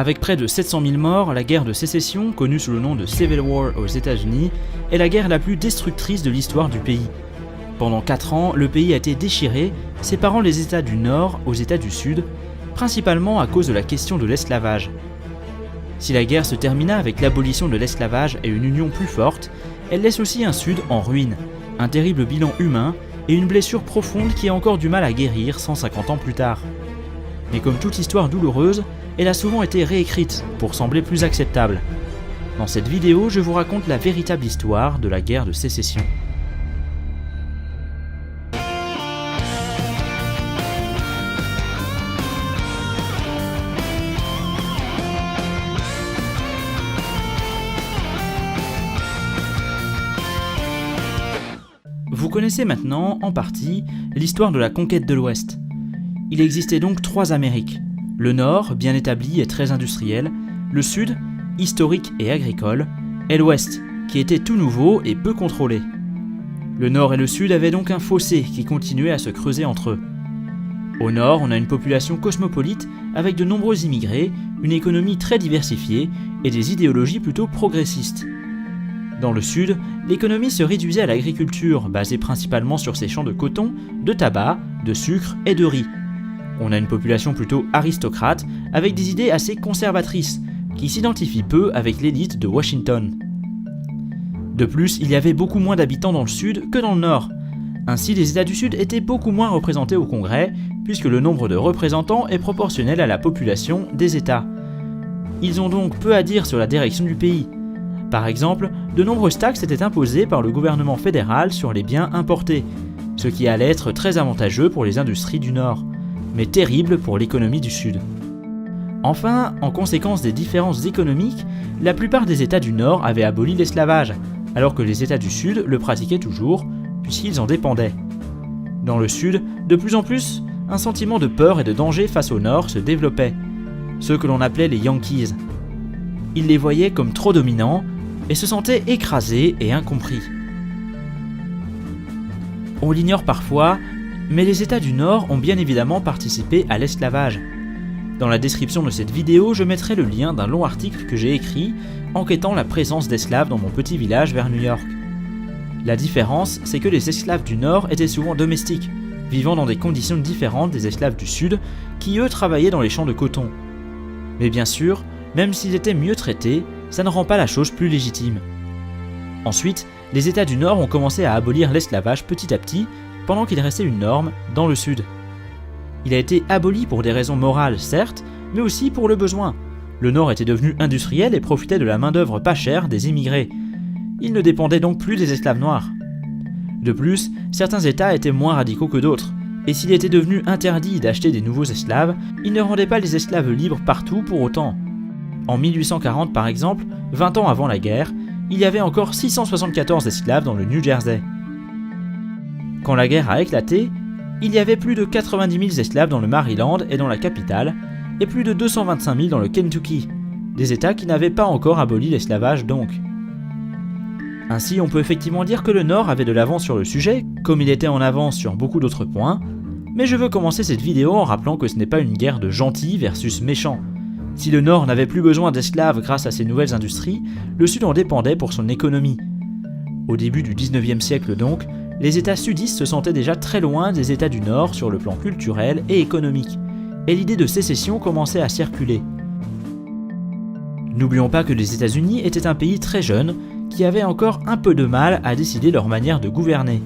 Avec près de 700 000 morts, la guerre de sécession, connue sous le nom de Civil War aux États-Unis, est la guerre la plus destructrice de l'histoire du pays. Pendant 4 ans, le pays a été déchiré, séparant les États du Nord aux États du Sud, principalement à cause de la question de l'esclavage. Si la guerre se termina avec l'abolition de l'esclavage et une union plus forte, elle laisse aussi un Sud en ruine, un terrible bilan humain et une blessure profonde qui a encore du mal à guérir 150 ans plus tard. Mais comme toute histoire douloureuse, elle a souvent été réécrite pour sembler plus acceptable. Dans cette vidéo, je vous raconte la véritable histoire de la guerre de sécession. Vous connaissez maintenant, en partie, l'histoire de la conquête de l'Ouest. Il existait donc 3 Amériques. Le Nord, bien établi et très industriel, le Sud, historique et agricole, et l'Ouest, qui était tout nouveau et peu contrôlé. Le Nord et le Sud avaient donc un fossé qui continuait à se creuser entre eux. Au Nord, on a une population cosmopolite avec de nombreux immigrés, une économie très diversifiée et des idéologies plutôt progressistes. Dans le Sud, l'économie se réduisait à l'agriculture, basée principalement sur ses champs de coton, de tabac, de sucre et de riz. On a une population plutôt aristocrate, avec des idées assez conservatrices, qui s'identifient peu avec l'élite de Washington. De plus, il y avait beaucoup moins d'habitants dans le Sud que dans le Nord. Ainsi, les États du Sud étaient beaucoup moins représentés au Congrès, puisque le nombre de représentants est proportionnel à la population des États. Ils ont donc peu à dire sur la direction du pays. Par exemple, de nombreuses taxes étaient imposées par le gouvernement fédéral sur les biens importés, ce qui allait être très avantageux pour les industries du Nord, mais terrible pour l'économie du Sud. Enfin, en conséquence des différences économiques, la plupart des États du Nord avaient aboli l'esclavage, alors que les États du Sud le pratiquaient toujours, puisqu'ils en dépendaient. Dans le Sud, de plus en plus, un sentiment de peur et de danger face au Nord se développait, ceux que l'on appelait les Yankees. Ils les voyaient comme trop dominants et se sentaient écrasés et incompris. On l'ignore parfois, mais les États du Nord ont bien évidemment participé à l'esclavage. Dans la description de cette vidéo, je mettrai le lien d'un long article que j'ai écrit enquêtant la présence d'esclaves dans mon petit village vers New York. La différence, c'est que les esclaves du Nord étaient souvent domestiques, vivant dans des conditions différentes des esclaves du Sud, qui eux travaillaient dans les champs de coton. Mais bien sûr, même s'ils étaient mieux traités, ça ne rend pas la chose plus légitime. Ensuite, les États du Nord ont commencé à abolir l'esclavage petit à petit, pendant qu'il restait une norme dans le Sud. Il a été aboli pour des raisons morales, certes, mais aussi pour le besoin. Le Nord était devenu industriel et profitait de la main-d'œuvre pas chère des immigrés. Il ne dépendait donc plus des esclaves noirs. De plus, certains États étaient moins radicaux que d'autres, et s'il était devenu interdit d'acheter des nouveaux esclaves, ils ne rendaient pas les esclaves libres partout pour autant. En 1840 par exemple, 20 ans avant la guerre, il y avait encore 674 esclaves dans le New Jersey. Quand la guerre a éclaté, il y avait plus de 90 000 esclaves dans le Maryland et dans la capitale, et plus de 225 000 dans le Kentucky, des États qui n'avaient pas encore aboli l'esclavage donc. Ainsi, on peut effectivement dire que le Nord avait de l'avance sur le sujet, comme il était en avance sur beaucoup d'autres points, mais je veux commencer cette vidéo en rappelant que ce n'est pas une guerre de gentils versus méchants. Si le Nord n'avait plus besoin d'esclaves grâce à ses nouvelles industries, le Sud en dépendait pour son économie. Au début du 19e siècle donc, les États sudistes se sentaient déjà très loin des États du Nord sur le plan culturel et économique, et l'idée de sécession commençait à circuler. N'oublions pas que les États-Unis étaient un pays très jeune, qui avait encore un peu de mal à décider leur manière de gouverner.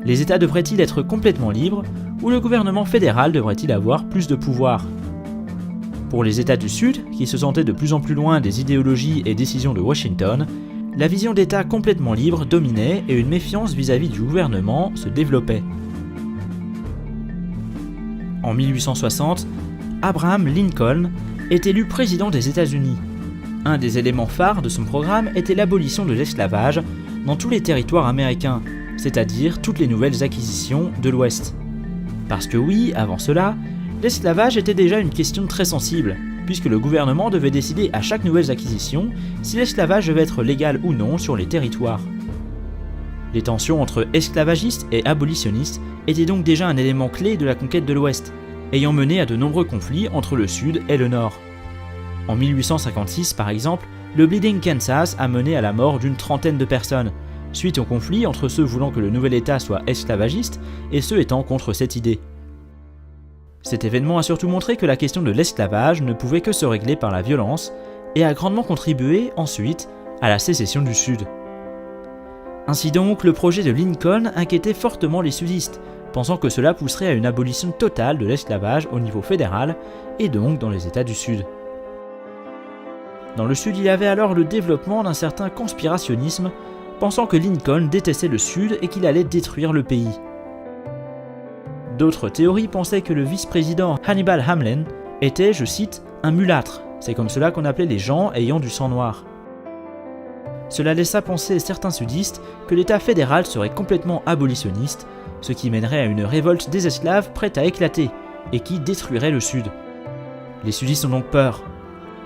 Les États devraient-ils être complètement libres, ou le gouvernement fédéral devrait-il avoir plus de pouvoir ? Pour les États du Sud, qui se sentaient de plus en plus loin des idéologies et décisions de Washington, la vision d'État complètement libre dominait et une méfiance vis-à-vis du gouvernement se développait. En 1860, Abraham Lincoln est élu président des États-Unis. Un des éléments phares de son programme était l'abolition de l'esclavage dans tous les territoires américains, c'est-à-dire toutes les nouvelles acquisitions de l'Ouest. Parce que oui, avant cela, l'esclavage était déjà une question très sensible, puisque le gouvernement devait décider à chaque nouvelle acquisition si l'esclavage devait être légal ou non sur les territoires. Les tensions entre esclavagistes et abolitionnistes étaient donc déjà un élément clé de la conquête de l'Ouest, ayant mené à de nombreux conflits entre le Sud et le Nord. En 1856 par exemple, le Bleeding Kansas a mené à la mort d'une trentaine de personnes, suite au conflit entre ceux voulant que le nouvel État soit esclavagiste et ceux étant contre cette idée. Cet événement a surtout montré que la question de l'esclavage ne pouvait que se régler par la violence et a grandement contribué ensuite à la sécession du Sud. Ainsi donc, le projet de Lincoln inquiétait fortement les sudistes, pensant que cela pousserait à une abolition totale de l'esclavage au niveau fédéral et donc dans les États du Sud. Dans le Sud, il y avait alors le développement d'un certain conspirationnisme, pensant que Lincoln détestait le Sud et qu'il allait détruire le pays. D'autres théories pensaient que le vice-président Hannibal Hamlin était, je cite, un mulâtre, c'est comme cela qu'on appelait les gens ayant du sang noir. Cela laissa penser certains sudistes que l'État fédéral serait complètement abolitionniste, ce qui mènerait à une révolte des esclaves prête à éclater et qui détruirait le Sud. Les sudistes ont donc peur.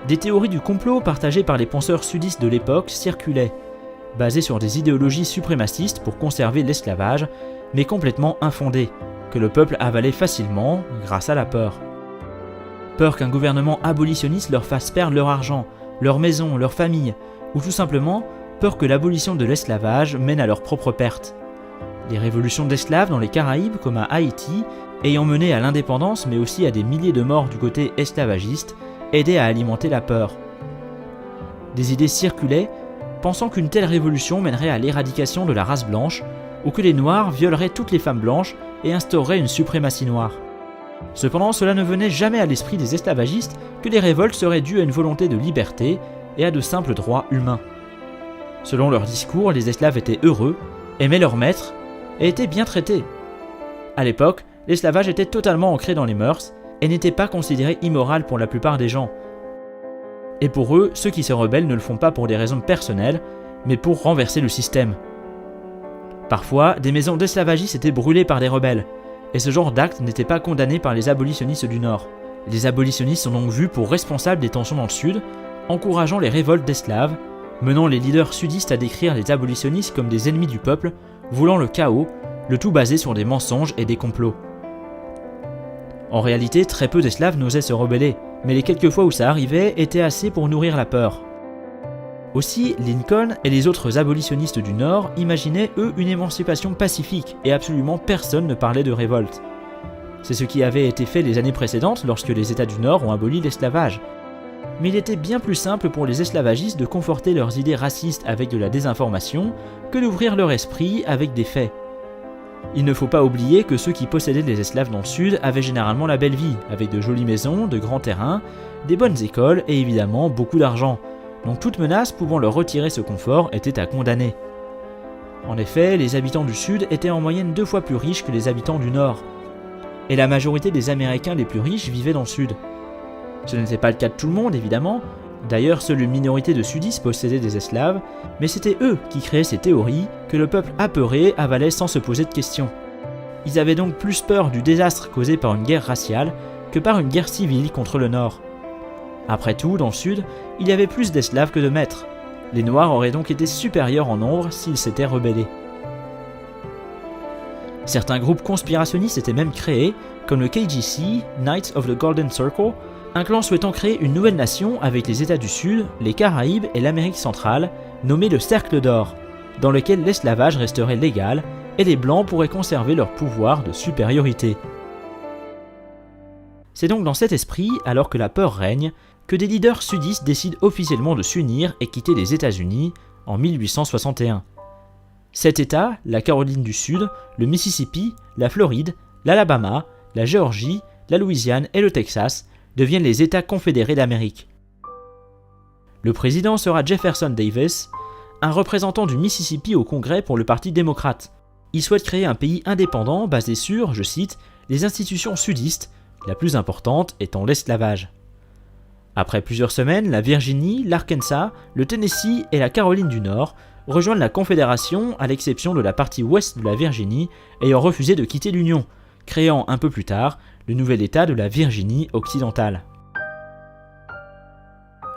Des théories du complot partagées par les penseurs sudistes de l'époque circulaient, basées sur des idéologies suprémacistes pour conserver l'esclavage, mais complètement infondées, que le peuple avalait facilement grâce à la peur. Peur qu'un gouvernement abolitionniste leur fasse perdre leur argent, leur maison, leur famille, ou tout simplement peur que l'abolition de l'esclavage mène à leur propre perte. Les révolutions d'esclaves dans les Caraïbes comme à Haïti, ayant mené à l'indépendance mais aussi à des milliers de morts du côté esclavagiste, aidaient à alimenter la peur. Des idées circulaient, pensant qu'une telle révolution mènerait à l'éradication de la race blanche, ou que les Noirs violeraient toutes les femmes blanches et instaureraient une suprématie noire. Cependant, cela ne venait jamais à l'esprit des esclavagistes que les révoltes seraient dues à une volonté de liberté et à de simples droits humains. Selon leur discours, les esclaves étaient heureux, aimaient leurs maîtres et étaient bien traités. À l'époque, l'esclavage était totalement ancré dans les mœurs et n'était pas considéré immoral pour la plupart des gens. Et pour eux, ceux qui se rebellent ne le font pas pour des raisons personnelles, mais pour renverser le système. Parfois, des maisons d'esclavagistes étaient brûlées par des rebelles, et ce genre d'acte n'était pas condamné par les abolitionnistes du Nord. Les abolitionnistes sont donc vus pour responsables des tensions dans le Sud, encourageant les révoltes d'esclaves, menant les leaders sudistes à décrire les abolitionnistes comme des ennemis du peuple, voulant le chaos, le tout basé sur des mensonges et des complots. En réalité, très peu d'esclaves n'osaient se rebeller, mais les quelques fois où ça arrivait étaient assez pour nourrir la peur. Aussi, Lincoln et les autres abolitionnistes du Nord imaginaient eux une émancipation pacifique et absolument personne ne parlait de révolte. C'est ce qui avait été fait les années précédentes lorsque les États du Nord ont aboli l'esclavage. Mais il était bien plus simple pour les esclavagistes de conforter leurs idées racistes avec de la désinformation que d'ouvrir leur esprit avec des faits. Il ne faut pas oublier que ceux qui possédaient des esclaves dans le Sud avaient généralement la belle vie, avec de jolies maisons, de grands terrains, des bonnes écoles et évidemment beaucoup d'argent. Donc toute menace pouvant leur retirer ce confort était à condamner. En effet, les habitants du Sud étaient en moyenne 2 fois plus riches que les habitants du Nord. Et la majorité des Américains les plus riches vivaient dans le Sud. Ce n'était pas le cas de tout le monde, évidemment. D'ailleurs, seule une minorité de sudistes possédaient des esclaves, mais c'était eux qui créaient ces théories que le peuple apeuré avalait sans se poser de questions. Ils avaient donc plus peur du désastre causé par une guerre raciale que par une guerre civile contre le Nord. Après tout, dans le Sud, il y avait plus d'esclaves que de maîtres. Les Noirs auraient donc été supérieurs en nombre s'ils s'étaient rebellés. Certains groupes conspirationnistes étaient même créés, comme le KGC, Knights of the Golden Circle, un clan souhaitant créer une nouvelle nation avec les États du Sud, les Caraïbes et l'Amérique centrale, nommé le Cercle d'Or, dans lequel l'esclavage resterait légal et les Blancs pourraient conserver leur pouvoir de supériorité. C'est donc dans cet esprit, alors que la peur règne, que des leaders sudistes décident officiellement de s'unir et quitter les États-Unis en 1861. 7 États, la Caroline du Sud, le Mississippi, la Floride, l'Alabama, la Géorgie, la Louisiane et le Texas, deviennent les États confédérés d'Amérique. Le président sera Jefferson Davis, un représentant du Mississippi au Congrès pour le Parti démocrate. Il souhaite créer un pays indépendant basé sur, je cite, les institutions sudistes, la plus importante étant l'esclavage. Après plusieurs semaines, la Virginie, l'Arkansas, le Tennessee et la Caroline du Nord rejoignent la Confédération à l'exception de la partie ouest de la Virginie ayant refusé de quitter l'Union, créant un peu plus tard le nouvel État de la Virginie occidentale.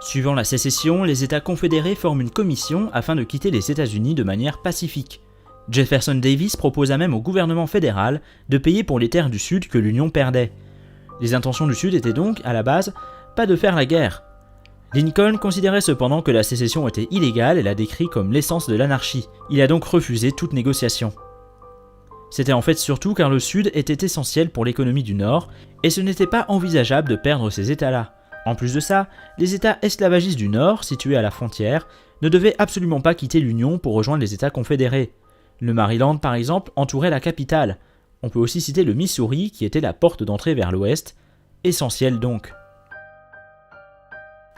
Suivant la sécession, les États confédérés forment une commission afin de quitter les États-Unis de manière pacifique. Jefferson Davis proposa même au gouvernement fédéral de payer pour les terres du Sud que l'Union perdait. Les intentions du Sud étaient donc, à la base, pas de faire la guerre. Lincoln considérait cependant que la sécession était illégale et l'a décrit comme l'essence de l'anarchie. Il a donc refusé toute négociation. C'était en fait surtout car le Sud était essentiel pour l'économie du Nord et ce n'était pas envisageable de perdre ces États-là. En plus de ça, les États esclavagistes du Nord, situés à la frontière, ne devaient absolument pas quitter l'Union pour rejoindre les États confédérés. Le Maryland, par exemple, entourait la capitale. On peut aussi citer le Missouri, qui était la porte d'entrée vers l'Ouest, essentiel donc.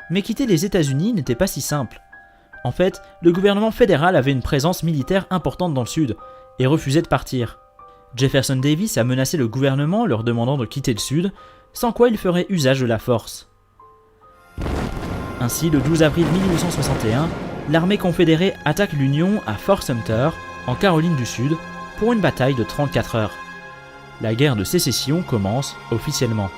Mais quitter les États-Unis n'était pas si simple. En fait, le gouvernement fédéral avait une présence militaire importante dans le Sud, et refusait de partir. Jefferson Davis a menacé le gouvernement leur demandant de quitter le Sud, sans quoi il ferait usage de la force. Ainsi, le 12 avril 1861, l'armée confédérée attaque l'Union à Fort Sumter, en Caroline du Sud, pour une bataille de 34 heures. La guerre de sécession commence officiellement.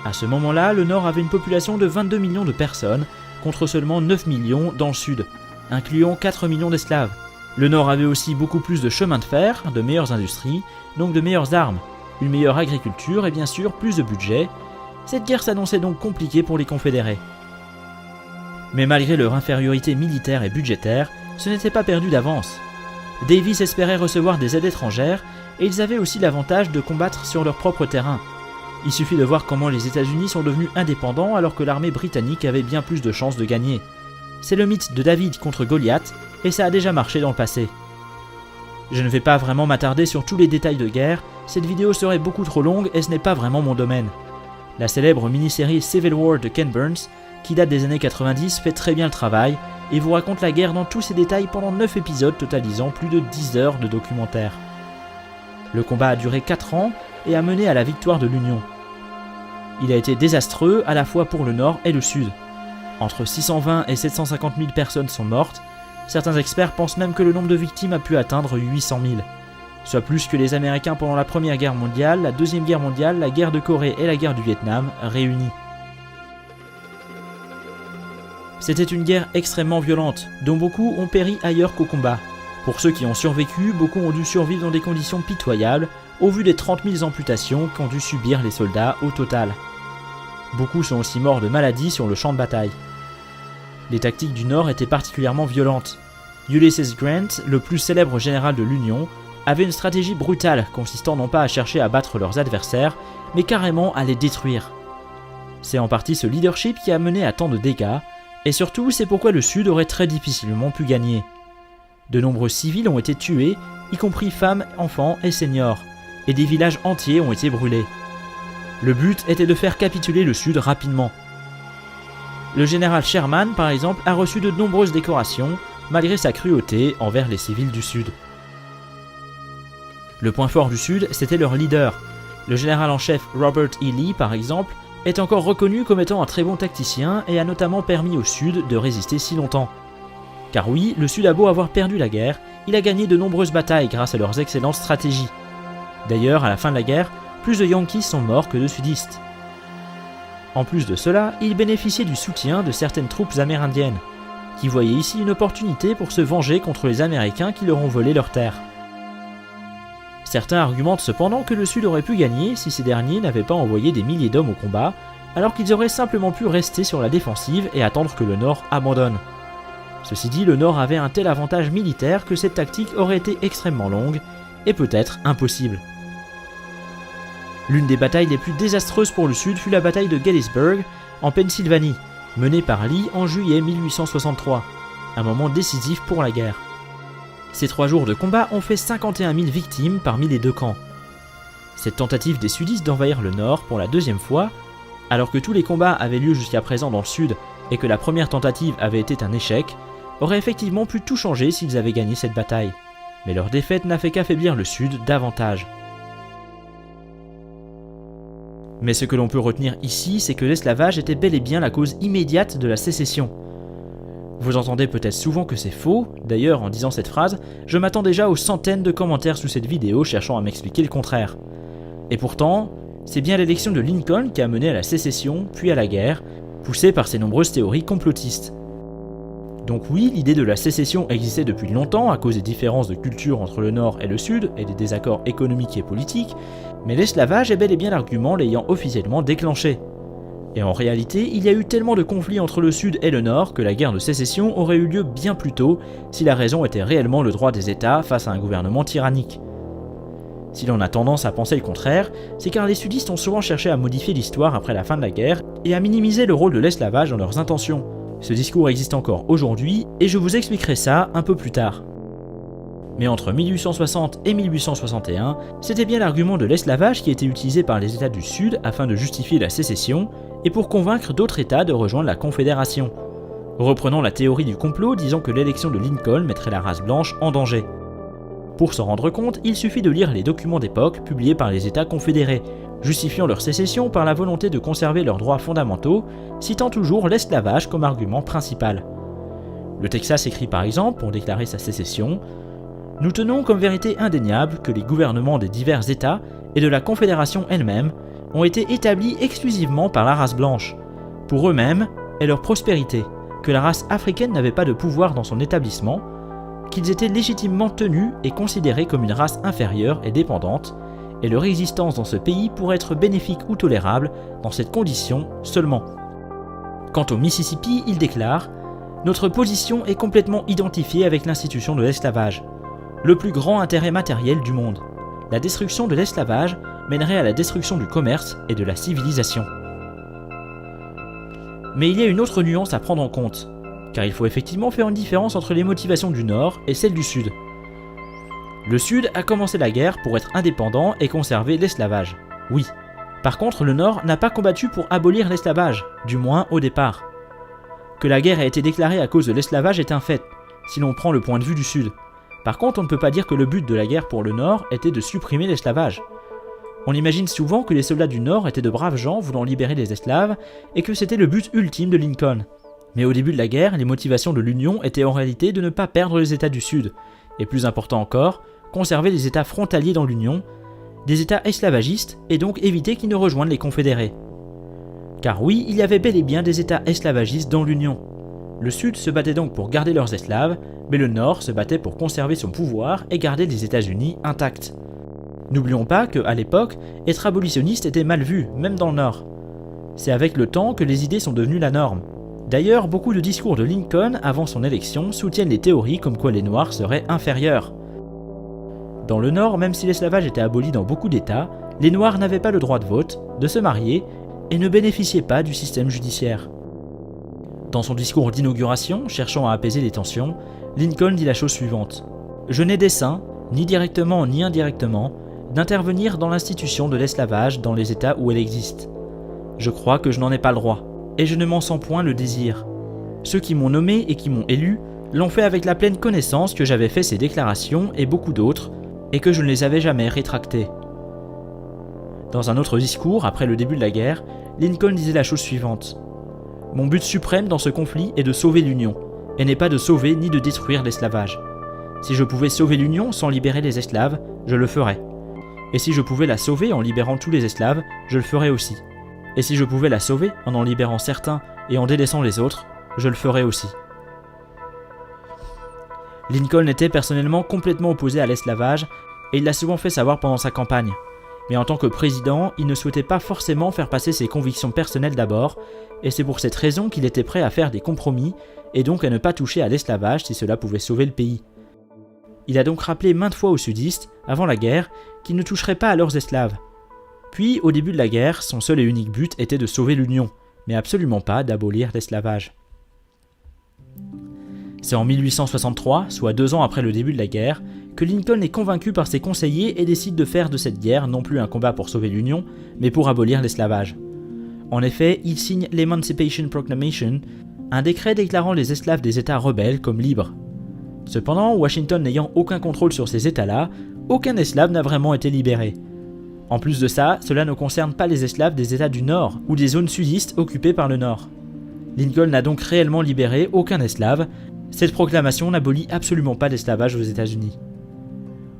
À ce moment-là, le Nord avait une population de 22 millions de personnes, contre seulement 9 millions dans le Sud, incluant 4 millions d'esclaves. Le Nord avait aussi beaucoup plus de chemins de fer, de meilleures industries, donc de meilleures armes, une meilleure agriculture et bien sûr plus de budget. Cette guerre s'annonçait donc compliquée pour les confédérés. Mais malgré leur infériorité militaire et budgétaire, ce n'était pas perdu d'avance. Davis espérait recevoir des aides étrangères et ils avaient aussi l'avantage de combattre sur leur propre terrain. Il suffit de voir comment les États-Unis sont devenus indépendants alors que l'armée britannique avait bien plus de chances de gagner. C'est le mythe de David contre Goliath et ça a déjà marché dans le passé. Je ne vais pas vraiment m'attarder sur tous les détails de guerre, cette vidéo serait beaucoup trop longue et ce n'est pas vraiment mon domaine. La célèbre mini-série Civil War de Ken Burns, qui date des années 90, fait très bien le travail et vous raconte la guerre dans tous ses détails pendant 9 épisodes totalisant plus de 10 heures de documentaire. Le combat a duré 4 ans et a mené à la victoire de l'Union. Il a été désastreux à la fois pour le Nord et le Sud. Entre 620 et 750 000 personnes sont mortes. Certains experts pensent même que le nombre de victimes a pu atteindre 800 000, soit plus que les Américains pendant la Première Guerre mondiale, la Deuxième Guerre mondiale, la guerre de Corée et la guerre du Vietnam réunies. C'était une guerre extrêmement violente, dont beaucoup ont péri ailleurs qu'au combat. Pour ceux qui ont survécu, beaucoup ont dû survivre dans des conditions pitoyables, au vu des 30 000 amputations qu'ont dû subir les soldats au total. Beaucoup sont aussi morts de maladies sur le champ de bataille. Les tactiques du Nord étaient particulièrement violentes. Ulysses Grant, le plus célèbre général de l'Union, avait une stratégie brutale consistant non pas à chercher à battre leurs adversaires, mais carrément à les détruire. C'est en partie ce leadership qui a mené à tant de dégâts, et surtout c'est pourquoi le Sud aurait très difficilement pu gagner. De nombreux civils ont été tués, y compris femmes, enfants et seniors, et des villages entiers ont été brûlés. Le but était de faire capituler le Sud rapidement. Le général Sherman, par exemple, a reçu de nombreuses décorations, malgré sa cruauté envers les civils du Sud. Le point fort du Sud, c'était leur leader. Le général en chef Robert E. Lee, par exemple, est encore reconnu comme étant un très bon tacticien et a notamment permis au Sud de résister si longtemps. Car oui, le Sud a beau avoir perdu la guerre, il a gagné de nombreuses batailles grâce à leurs excellentes stratégies. D'ailleurs, à la fin de la guerre, plus de Yankees sont morts que de Sudistes. En plus de cela, il bénéficiait du soutien de certaines troupes amérindiennes, qui voyaient ici une opportunité pour se venger contre les Américains qui leur ont volé leurs terres. Certains argumentent cependant que le Sud aurait pu gagner si ces derniers n'avaient pas envoyé des milliers d'hommes au combat, alors qu'ils auraient simplement pu rester sur la défensive et attendre que le Nord abandonne. Ceci dit, le Nord avait un tel avantage militaire que cette tactique aurait été extrêmement longue, et peut-être impossible. L'une des batailles les plus désastreuses pour le Sud fut la bataille de Gettysburg, en Pennsylvanie, menée par Lee en juillet 1863, un moment décisif pour la guerre. Ces 3 jours de combat ont fait 51 000 victimes parmi les deux camps. Cette tentative des sudistes d'envahir le Nord pour la 2e fois, alors que tous les combats avaient lieu jusqu'à présent dans le Sud et que la première tentative avait été un échec, aurait effectivement pu tout changer s'ils avaient gagné cette bataille. Mais leur défaite n'a fait qu'affaiblir le Sud davantage. Mais ce que l'on peut retenir ici, c'est que l'esclavage était bel et bien la cause immédiate de la sécession. Vous entendez peut-être souvent que c'est faux, d'ailleurs en disant cette phrase, je m'attends déjà aux centaines de commentaires sous cette vidéo cherchant à m'expliquer le contraire. Et pourtant, c'est bien l'élection de Lincoln qui a mené à la sécession, puis à la guerre, poussée par ces nombreuses théories complotistes. Donc oui, l'idée de la sécession existait depuis longtemps à cause des différences de culture entre le Nord et le Sud et des désaccords économiques et politiques, mais l'esclavage est bel et bien l'argument l'ayant officiellement déclenché. Et en réalité, il y a eu tellement de conflits entre le Sud et le Nord que la guerre de sécession aurait eu lieu bien plus tôt si la raison était réellement le droit des États face à un gouvernement tyrannique. Si l'on a tendance à penser le contraire, c'est car les sudistes ont souvent cherché à modifier l'histoire après la fin de la guerre et à minimiser le rôle de l'esclavage dans leurs intentions. Ce discours existe encore aujourd'hui et je vous expliquerai ça un peu plus tard. Mais entre 1860 et 1861, c'était bien l'argument de l'esclavage qui était utilisé par les États du Sud afin de justifier la sécession et pour convaincre d'autres États de rejoindre la Confédération. Reprenons la théorie du complot disant que l'élection de Lincoln mettrait la race blanche en danger. Pour s'en rendre compte, il suffit de lire les documents d'époque publiés par les États confédérés, justifiant leur sécession par la volonté de conserver leurs droits fondamentaux, citant toujours l'esclavage comme argument principal. Le Texas écrit par exemple, pour déclarer sa sécession, « Nous tenons comme vérité indéniable que les gouvernements des divers États et de la Confédération elle-même ont été établis exclusivement par la race blanche, pour eux-mêmes et leur prospérité, que la race africaine n'avait pas de pouvoir dans son établissement, qu'ils étaient légitimement tenus et considérés comme une race inférieure et dépendante, et leur existence dans ce pays pourrait être bénéfique ou tolérable dans cette condition seulement. » Quant au Mississippi, il déclare « Notre position est complètement identifiée avec l'institution de l'esclavage, le plus grand intérêt matériel du monde. La destruction de l'esclavage mènerait à la destruction du commerce et de la civilisation. » Mais il y a une autre nuance à prendre en compte, car il faut effectivement faire une différence entre les motivations du Nord et celles du Sud. Le Sud a commencé la guerre pour être indépendant et conserver l'esclavage, oui. Par contre, le Nord n'a pas combattu pour abolir l'esclavage, du moins au départ. Que la guerre a été déclarée à cause de l'esclavage est un fait, si l'on prend le point de vue du Sud. Par contre, on ne peut pas dire que le but de la guerre pour le Nord était de supprimer l'esclavage. On imagine souvent que les soldats du Nord étaient de braves gens voulant libérer les esclaves et que c'était le but ultime de Lincoln. Mais au début de la guerre, les motivations de l'Union étaient en réalité de ne pas perdre les États du Sud, et plus important encore, conserver les États frontaliers dans l'Union, des États esclavagistes, et donc éviter qu'ils ne rejoignent les Confédérés. Car oui, il y avait bel et bien des États esclavagistes dans l'Union. Le Sud se battait donc pour garder leurs esclaves, mais le Nord se battait pour conserver son pouvoir et garder les États-Unis intacts. N'oublions pas qu'à l'époque, être abolitionniste était mal vu, même dans le Nord. C'est avec le temps que les idées sont devenues la norme. D'ailleurs, beaucoup de discours de Lincoln avant son élection soutiennent les théories comme quoi les Noirs seraient inférieurs. Dans le Nord, même si l'esclavage était aboli dans beaucoup d'États, les Noirs n'avaient pas le droit de vote, de se marier et ne bénéficiaient pas du système judiciaire. Dans son discours d'inauguration, cherchant à apaiser les tensions, Lincoln dit la chose suivante : « Je n'ai dessein, ni directement ni indirectement, d'intervenir dans l'institution de l'esclavage dans les États où elle existe. Je crois que je n'en ai pas le droit, et je ne m'en sens point le désir. Ceux qui m'ont nommé et qui m'ont élu l'ont fait avec la pleine connaissance que j'avais fait ces déclarations et beaucoup d'autres, et que je ne les avais jamais rétractées. » Dans un autre discours, après le début de la guerre, Lincoln disait la chose suivante : « Mon but suprême dans ce conflit est de sauver l'Union, et n'est pas de sauver ni de détruire l'esclavage. Si je pouvais sauver l'Union sans libérer les esclaves, je le ferais. Et si je pouvais la sauver en libérant tous les esclaves, je le ferais aussi. Et si je pouvais la sauver en libérant certains et en délaissant les autres, je le ferais aussi. » Lincoln était personnellement complètement opposé à l'esclavage et il l'a souvent fait savoir pendant sa campagne. Mais en tant que président, il ne souhaitait pas forcément faire passer ses convictions personnelles d'abord, et c'est pour cette raison qu'il était prêt à faire des compromis et donc à ne pas toucher à l'esclavage si cela pouvait sauver le pays. Il a donc rappelé maintes fois aux sudistes, avant la guerre, qu'ils ne toucheraient pas à leurs esclaves. Puis, au début de la guerre, son seul et unique but était de sauver l'Union, mais absolument pas d'abolir l'esclavage. C'est en 1863, soit 2 ans après le début de la guerre, que Lincoln est convaincu par ses conseillers et décide de faire de cette guerre non plus un combat pour sauver l'Union, mais pour abolir l'esclavage. En effet, il signe l'Emancipation Proclamation, un décret déclarant les esclaves des États rebelles comme libres. Cependant, Washington n'ayant aucun contrôle sur ces États-là, aucun esclave n'a vraiment été libéré. En plus de ça, cela ne concerne pas les esclaves des États du Nord ou des zones sudistes occupées par le Nord. Lincoln n'a donc réellement libéré aucun esclave. Cette proclamation n'abolit absolument pas l'esclavage aux États-Unis.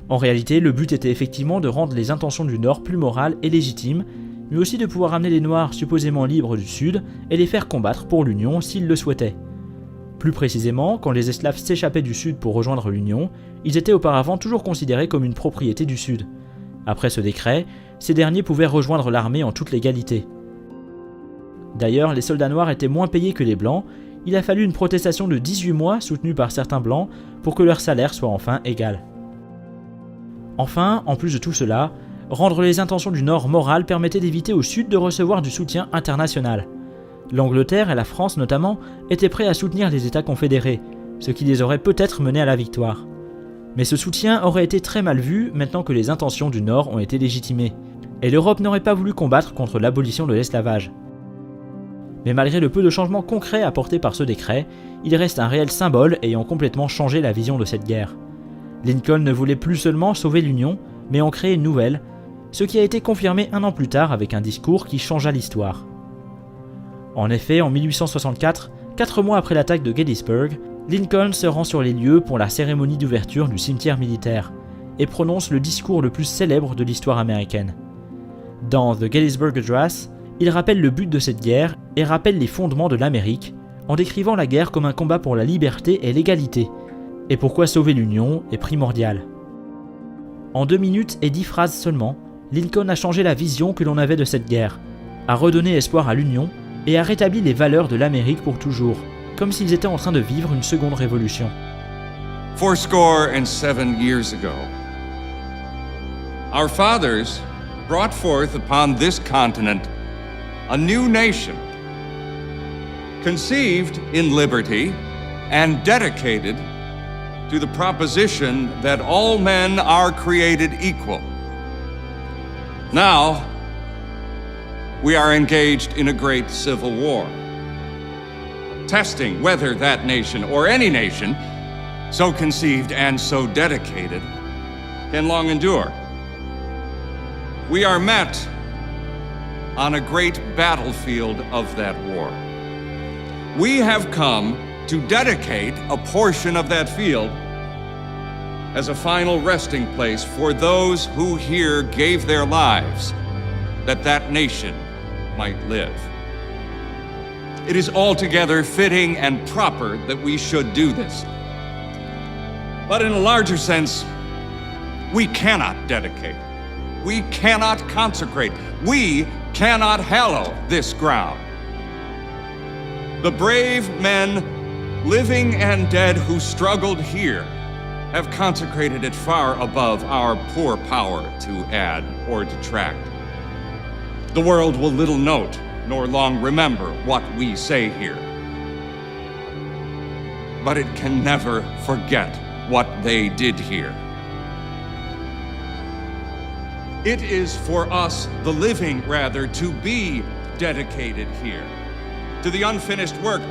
En réalité, le but était effectivement de rendre les intentions du Nord plus morales et légitimes, mais aussi de pouvoir amener les Noirs supposément libres du Sud et les faire combattre pour l'Union s'ils le souhaitaient. Plus précisément, quand les esclaves s'échappaient du Sud pour rejoindre l'Union, ils étaient auparavant toujours considérés comme une propriété du Sud. Après ce décret, ces derniers pouvaient rejoindre l'armée en toute légalité. D'ailleurs, les soldats noirs étaient moins payés que les blancs, il a fallu une protestation de 18 mois soutenue par certains blancs pour que leur salaire soit enfin égal. Enfin, en plus de tout cela, rendre les intentions du Nord morales permettait d'éviter au Sud de recevoir du soutien international. L'Angleterre et la France notamment étaient prêts à soutenir les États confédérés, ce qui les aurait peut-être menés à la victoire. Mais ce soutien aurait été très mal vu maintenant que les intentions du Nord ont été légitimées, et l'Europe n'aurait pas voulu combattre contre l'abolition de l'esclavage. Mais malgré le peu de changements concrets apportés par ce décret, il reste un réel symbole ayant complètement changé la vision de cette guerre. Lincoln ne voulait plus seulement sauver l'Union, mais en créer une nouvelle, ce qui a été confirmé un an plus tard avec un discours qui changea l'histoire. En effet, en 1864, 4 mois après l'attaque de Gettysburg, Lincoln se rend sur les lieux pour la cérémonie d'ouverture du cimetière militaire et prononce le discours le plus célèbre de l'histoire américaine. Dans The Gettysburg Address, il rappelle le but de cette guerre et rappelle les fondements de l'Amérique en décrivant la guerre comme un combat pour la liberté et l'égalité, et pourquoi sauver l'Union est primordial. En 2 minutes et 10 phrases seulement, Lincoln a changé la vision que l'on avait de cette guerre, a redonné espoir à l'Union et a rétabli les valeurs de l'Amérique pour toujours, comme s'ils étaient en train de vivre une seconde révolution. 77 years ago, our fathers brought forth upon this continent a new nation, conceived in liberty and dedicated to the proposition that all men are created equal. Now, we are engaged in a great civil war, testing whether that nation or any nation, so conceived and so dedicated, can long endure. We are met on a great battlefield of that war. We have come to dedicate a portion of that field as a final resting place for those who here gave their lives that that nation might live. It is altogether fitting and proper that we should do this. But in a larger sense, we cannot dedicate. We cannot consecrate. We cannot hallow this ground. The brave men, living and dead, who struggled here have consecrated it far above our poor power to add or detract. The world will little note nor long remember what we say here. But it can never forget what they did here. It is for us, the living rather, to be dedicated here to the unfinished work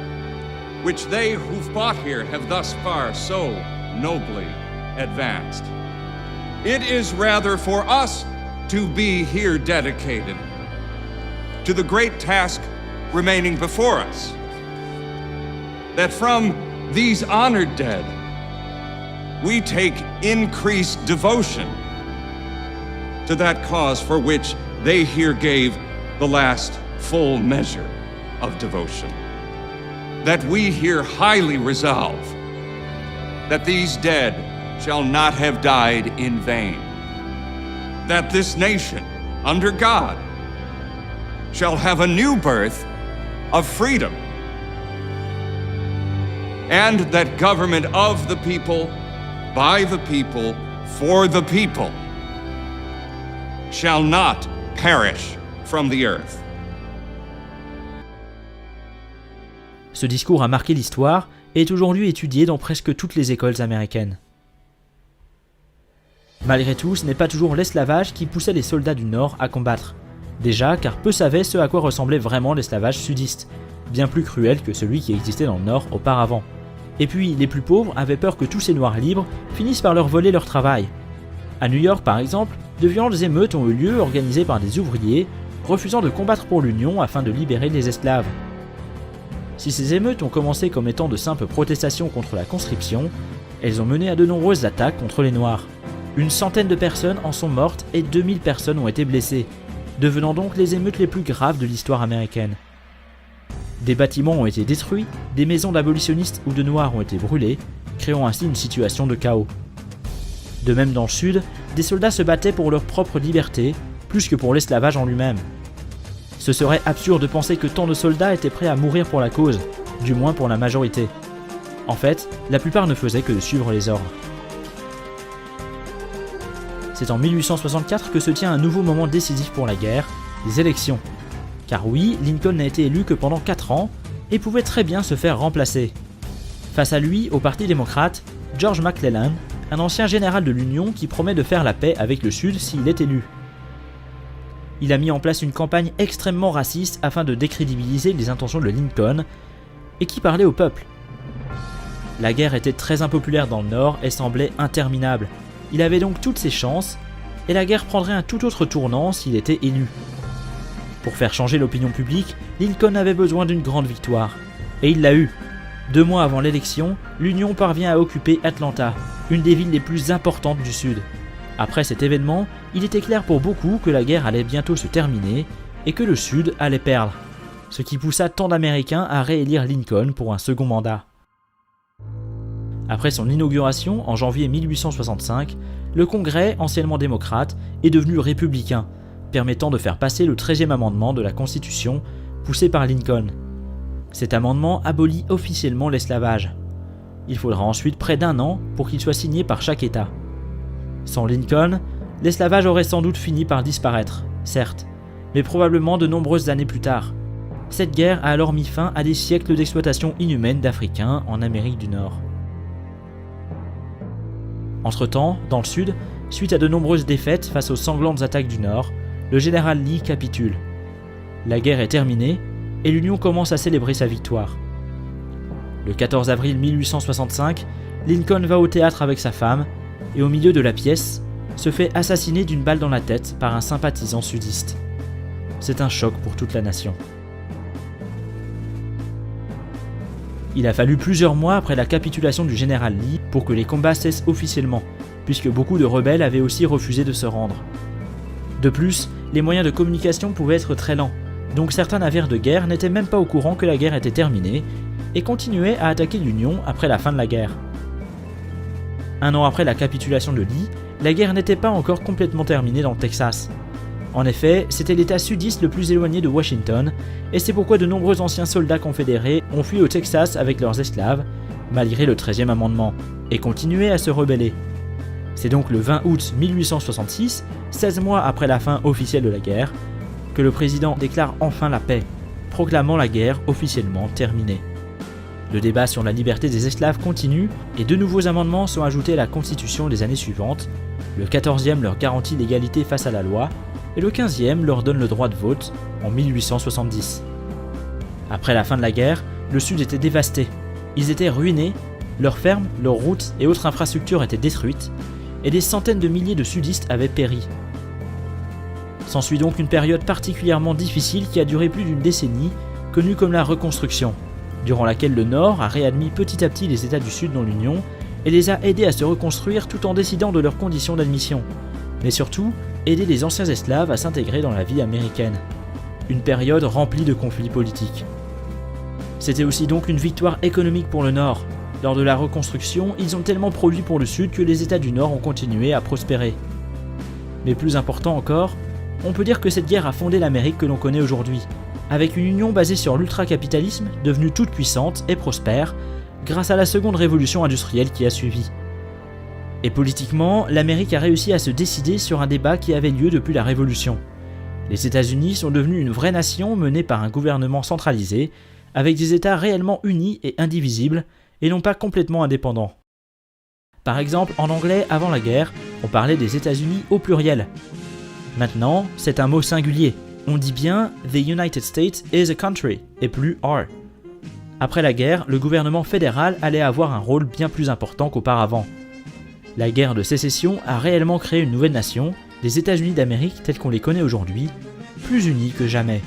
which they who fought here have thus far so nobly advanced. It is rather for us to be here dedicated to the great task remaining before us, that from these honored dead we take increased devotion to that cause for which they here gave the last full measure of devotion. That we here highly resolve that these dead shall not have died in vain. That this nation, under God, shall have a new birth of freedom. And that government of the people, by the people, for the people, shall not perish from the earth. Ce discours a marqué l'histoire et est aujourd'hui étudié dans presque toutes les écoles américaines. Malgré tout, ce n'est pas toujours l'esclavage qui poussait les soldats du Nord à combattre. Déjà, car peu savaient ce à quoi ressemblait vraiment l'esclavage sudiste, bien plus cruel que celui qui existait dans le Nord auparavant. Et puis, les plus pauvres avaient peur que tous ces Noirs libres finissent par leur voler leur travail. À New York par exemple, de violentes émeutes ont eu lieu organisées par des ouvriers, refusant de combattre pour l'Union afin de libérer les esclaves. Si ces émeutes ont commencé comme étant de simples protestations contre la conscription, elles ont mené à de nombreuses attaques contre les Noirs. Une centaine de personnes en sont mortes et 2000 personnes ont été blessées, devenant donc les émeutes les plus graves de l'histoire américaine. Des bâtiments ont été détruits, des maisons d'abolitionnistes ou de Noirs ont été brûlées, créant ainsi une situation de chaos. De même dans le Sud, des soldats se battaient pour leur propre liberté, plus que pour l'esclavage en lui-même. Ce serait absurde de penser que tant de soldats étaient prêts à mourir pour la cause, du moins pour la majorité. En fait, la plupart ne faisaient que de suivre les ordres. C'est en 1864 que se tient un nouveau moment décisif pour la guerre, les élections. Car oui, Lincoln n'a été élu que pendant 4 ans et pouvait très bien se faire remplacer. Face à lui, au Parti démocrate, George McClellan, un ancien général de l'Union qui promet de faire la paix avec le Sud s'il est élu. Il a mis en place une campagne extrêmement raciste afin de décrédibiliser les intentions de Lincoln et qui parlait au peuple. La guerre était très impopulaire dans le Nord et semblait interminable. Il avait donc toutes ses chances et la guerre prendrait un tout autre tournant s'il était élu. Pour faire changer l'opinion publique, Lincoln avait besoin d'une grande victoire. Et il l'a eue. 2 mois avant l'élection, l'Union parvient à occuper Atlanta, une des villes les plus importantes du Sud. Après cet événement, il était clair pour beaucoup que la guerre allait bientôt se terminer et que le Sud allait perdre, ce qui poussa tant d'Américains à réélire Lincoln pour un second mandat. Après son inauguration en janvier 1865, le Congrès, anciennement démocrate, est devenu républicain, permettant de faire passer le 13e amendement de la Constitution poussé par Lincoln. Cet amendement abolit officiellement l'esclavage. Il faudra ensuite près d'1 an pour qu'il soit signé par chaque État. Sans Lincoln, l'esclavage aurait sans doute fini par disparaître, certes, mais probablement de nombreuses années plus tard. Cette guerre a alors mis fin à des siècles d'exploitation inhumaine d'Africains en Amérique du Nord. Entre-temps, dans le Sud, suite à de nombreuses défaites face aux sanglantes attaques du Nord, le général Lee capitule. La guerre est terminée et l'Union commence à célébrer sa victoire. Le 14 avril 1865, Lincoln va au théâtre avec sa femme et au milieu de la pièce, se fait assassiner d'une balle dans la tête par un sympathisant sudiste. C'est un choc pour toute la nation. Il a fallu plusieurs mois après la capitulation du général Lee pour que les combats cessent officiellement, puisque beaucoup de rebelles avaient aussi refusé de se rendre. De plus, les moyens de communication pouvaient être très lents, donc certains navires de guerre n'étaient même pas au courant que la guerre était terminée et continuaient à attaquer l'Union après la fin de la guerre. 1 an après la capitulation de Lee, la guerre n'était pas encore complètement terminée dans le Texas. En effet, c'était l'état sudiste le plus éloigné de Washington, et c'est pourquoi de nombreux anciens soldats confédérés ont fui au Texas avec leurs esclaves, malgré le 13e amendement, et continuaient à se rebeller. C'est donc le 20 août 1866, 16 mois après la fin officielle de la guerre, que le président déclare enfin la paix, proclamant la guerre officiellement terminée. Le débat sur la liberté des esclaves continue et de nouveaux amendements sont ajoutés à la Constitution les années suivantes. Le 14e leur garantit l'égalité face à la loi et le 15e leur donne le droit de vote en 1870. Après la fin de la guerre, le Sud était dévasté. Ils étaient ruinés, leurs fermes, leurs routes et autres infrastructures étaient détruites et des centaines de milliers de sudistes avaient péri. S'ensuit donc une période particulièrement difficile qui a duré plus d'une décennie, connue comme la Reconstruction, durant laquelle le Nord a réadmis petit à petit les États du Sud dans l'Union et les a aidés à se reconstruire tout en décidant de leurs conditions d'admission, mais surtout aider les anciens esclaves à s'intégrer dans la vie américaine. Une période remplie de conflits politiques. C'était aussi donc une victoire économique pour le Nord. Lors de la Reconstruction, ils ont tellement produit pour le Sud que les États du Nord ont continué à prospérer. Mais plus important encore, on peut dire que cette guerre a fondé l'Amérique que l'on connaît aujourd'hui, avec une union basée sur l'ultracapitalisme, devenue toute puissante et prospère, grâce à la seconde révolution industrielle qui a suivi. Et politiquement, l'Amérique a réussi à se décider sur un débat qui avait lieu depuis la Révolution. Les États-Unis sont devenus une vraie nation menée par un gouvernement centralisé, avec des États réellement unis et indivisibles, et non pas complètement indépendants. Par exemple, en anglais, avant la guerre, on parlait des États-Unis au pluriel. Maintenant, c'est un mot singulier. On dit bien « The United States is a country » et plus « are ». Après la guerre, le gouvernement fédéral allait avoir un rôle bien plus important qu'auparavant. La guerre de sécession a réellement créé une nouvelle nation, les États-Unis d'Amérique tels qu'on les connaît aujourd'hui, plus unis que jamais.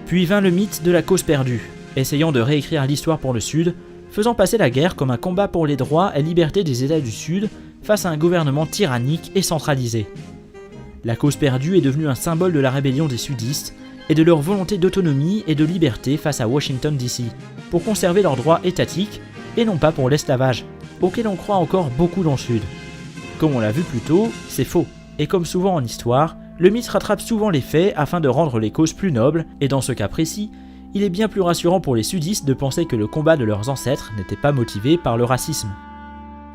Puis vint le mythe de la cause perdue, essayant de réécrire l'histoire pour le Sud, faisant passer la guerre comme un combat pour les droits et libertés des États du Sud face à un gouvernement tyrannique et centralisé. La cause perdue est devenue un symbole de la rébellion des sudistes et de leur volonté d'autonomie et de liberté face à Washington DC, pour conserver leurs droits étatiques et non pas pour l'esclavage, auquel on croit encore beaucoup dans le Sud. Comme on l'a vu plus tôt, c'est faux, et comme souvent en histoire, le mythe rattrape souvent les faits afin de rendre les causes plus nobles, et dans ce cas précis, il est bien plus rassurant pour les sudistes de penser que le combat de leurs ancêtres n'était pas motivé par le racisme.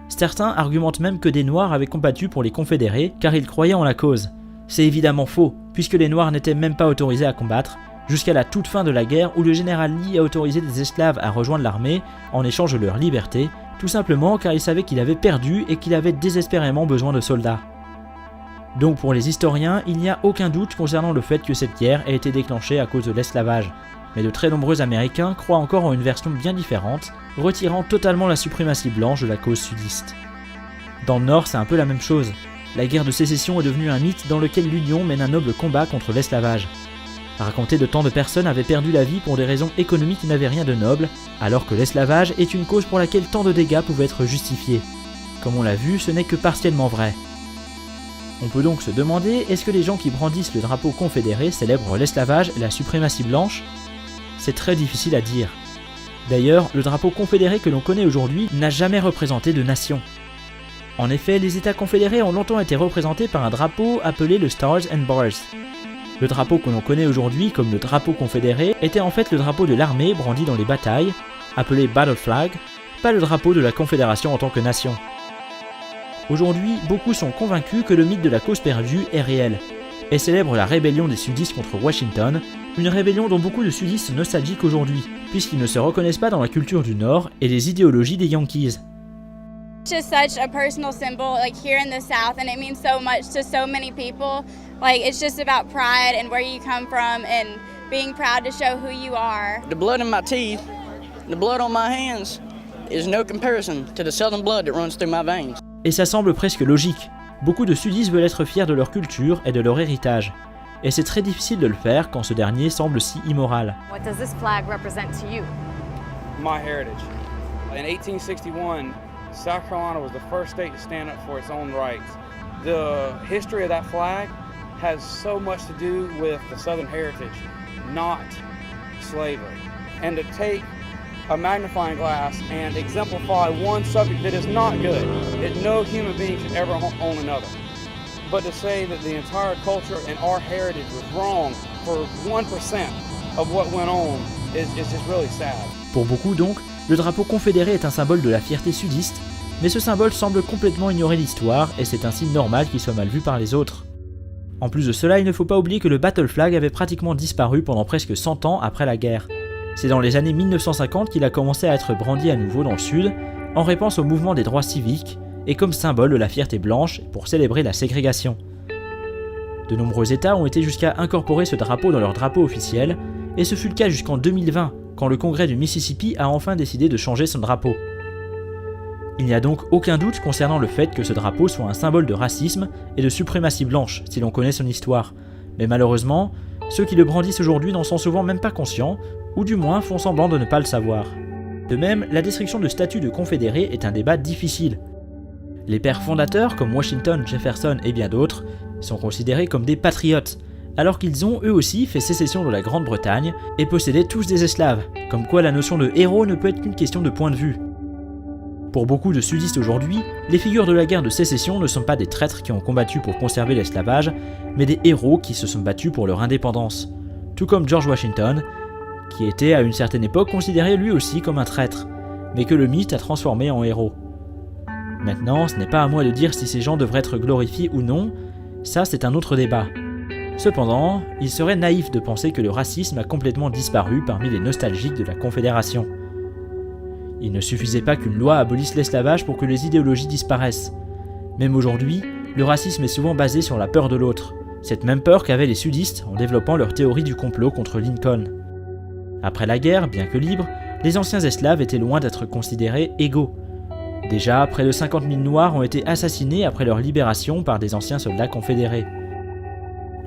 Certains argumentent même que des Noirs avaient combattu pour les Confédérés car ils croyaient en la cause. C'est évidemment faux, puisque les Noirs n'étaient même pas autorisés à combattre, jusqu'à la toute fin de la guerre où le général Lee a autorisé des esclaves à rejoindre l'armée en échange de leur liberté, tout simplement car il savait qu'il avait perdu et qu'il avait désespérément besoin de soldats. Donc pour les historiens, il n'y a aucun doute concernant le fait que cette guerre ait été déclenchée à cause de l'esclavage. Mais de très nombreux Américains croient encore en une version bien différente, retirant totalement la suprématie blanche de la cause sudiste. Dans le Nord, c'est un peu la même chose. La guerre de sécession est devenue un mythe dans lequel l'Union mène un noble combat contre l'esclavage. Raconter de tant de personnes avaient perdu la vie pour des raisons économiques qui n'avaient rien de noble, alors que l'esclavage est une cause pour laquelle tant de dégâts pouvaient être justifiés. Comme on l'a vu, ce n'est que partiellement vrai. On peut donc se demander, est-ce que les gens qui brandissent le drapeau confédéré célèbrent l'esclavage et la suprématie blanche ? C'est très difficile à dire. D'ailleurs, le drapeau confédéré que l'on connaît aujourd'hui n'a jamais représenté de nation. En effet, les États confédérés ont longtemps été représentés par un drapeau appelé le Stars and Bars. Le drapeau que l'on connaît aujourd'hui comme le drapeau confédéré était en fait le drapeau de l'armée brandi dans les batailles, appelé Battle Flag, pas le drapeau de la Confédération en tant que nation. Aujourd'hui, beaucoup sont convaincus que le mythe de la cause perdue est réel, et célèbrent la rébellion des sudistes contre Washington, une rébellion dont beaucoup de sudistes sont nostalgiques aujourd'hui, puisqu'ils ne se reconnaissent pas dans la culture du Nord et les idéologies des Yankees. It's just such a personal symbol, like here in the South, and it means so much to so many people. Like it's just about pride and where you come from and being proud to show who you are. The blood in my teeth, the blood on my hands, is no comparison to the Southern blood that runs through my veins. Et ça semble presque logique. Beaucoup de sudistes veulent être fiers de leur culture et de leur héritage. Et c'est très difficile de le faire quand ce dernier semble si immoral. What does this flag represent to you? My heritage. In 1861, South Carolina was the first state to stand up for its own rights. The history of that flag has so much to do with the Southern heritage, not slavery. And to take a magnifying glass and exemplify one subject that is not good, that no human being should ever own another. But to say that the entire culture and our heritage was wrong for 1% of what went on is just really sad. Pour beaucoup donc, le drapeau confédéré est un symbole de la fierté sudiste, mais ce symbole semble complètement ignorer l'histoire et c'est un signe normal qu'il soit mal vu par les autres. En plus de cela, il ne faut pas oublier que le Battle Flag avait pratiquement disparu pendant presque 100 ans après la guerre. C'est dans les années 1950 qu'il a commencé à être brandi à nouveau dans le sud, en réponse au mouvement des droits civiques, et comme symbole de la fierté blanche pour célébrer la ségrégation. De nombreux États ont été jusqu'à incorporer ce drapeau dans leur drapeau officiel, et ce fut le cas jusqu'en 2020, quand le Congrès du Mississippi a enfin décidé de changer son drapeau. Il n'y a donc aucun doute concernant le fait que ce drapeau soit un symbole de racisme et de suprématie blanche, si l'on connaît son histoire, mais malheureusement, ceux qui le brandissent aujourd'hui n'en sont souvent même pas conscients, ou du moins font semblant de ne pas le savoir. De même, la destruction de statues de confédérés est un débat difficile. Les pères fondateurs, comme Washington, Jefferson et bien d'autres, sont considérés comme des patriotes, alors qu'ils ont eux aussi fait sécession de la Grande-Bretagne et possédaient tous des esclaves, comme quoi la notion de héros ne peut être qu'une question de point de vue. Pour beaucoup de sudistes aujourd'hui, les figures de la guerre de sécession ne sont pas des traîtres qui ont combattu pour conserver l'esclavage, mais des héros qui se sont battus pour leur indépendance, tout comme George Washington, qui était à une certaine époque considéré lui aussi comme un traître, mais que le mythe a transformé en héros. Maintenant, ce n'est pas à moi de dire si ces gens devraient être glorifiés ou non, ça c'est un autre débat. Cependant, il serait naïf de penser que le racisme a complètement disparu parmi les nostalgiques de la Confédération. Il ne suffisait pas qu'une loi abolisse l'esclavage pour que les idéologies disparaissent. Même aujourd'hui, le racisme est souvent basé sur la peur de l'autre, cette même peur qu'avaient les sudistes en développant leur théorie du complot contre Lincoln. Après la guerre, bien que libres, les anciens esclaves étaient loin d'être considérés égaux. Déjà, près de 50 000 Noirs ont été assassinés après leur libération par des anciens soldats confédérés.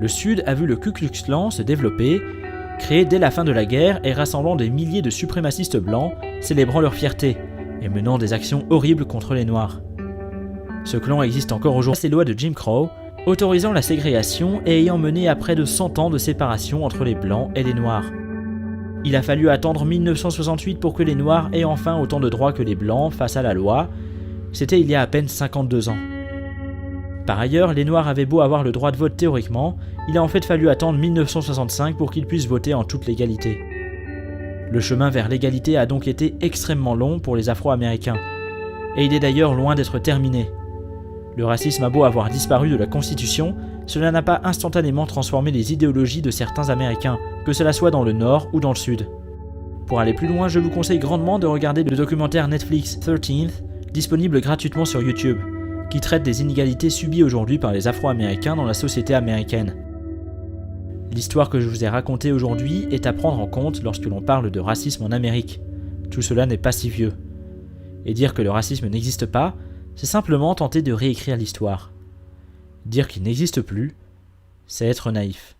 Le Sud a vu le Ku Klux Klan se développer, créé dès la fin de la guerre et rassemblant des milliers de suprémacistes blancs, célébrant leur fierté, et menant des actions horribles contre les Noirs. Ce clan existe encore aujourd'hui. Ces lois de Jim Crow, autorisant la ségrégation et ayant mené à près de 100 ans de séparation entre les Blancs et les Noirs. Il a fallu attendre 1968 pour que les Noirs aient enfin autant de droits que les Blancs face à la loi, c'était il y a à peine 52 ans. Par ailleurs, les Noirs avaient beau avoir le droit de vote théoriquement, il a en fait fallu attendre 1965 pour qu'ils puissent voter en toute légalité. Le chemin vers l'égalité a donc été extrêmement long pour les Afro-Américains, et il est d'ailleurs loin d'être terminé. Le racisme a beau avoir disparu de la Constitution, cela n'a pas instantanément transformé les idéologies de certains Américains, que cela soit dans le Nord ou dans le Sud. Pour aller plus loin, je vous conseille grandement de regarder le documentaire Netflix 13th, disponible gratuitement sur YouTube, qui traite des inégalités subies aujourd'hui par les Afro-Américains dans la société américaine. L'histoire que je vous ai racontée aujourd'hui est à prendre en compte lorsque l'on parle de racisme en Amérique. Tout cela n'est pas si vieux. Et dire que le racisme n'existe pas, c'est simplement tenter de réécrire l'histoire. Dire qu'il n'existe plus, c'est être naïf.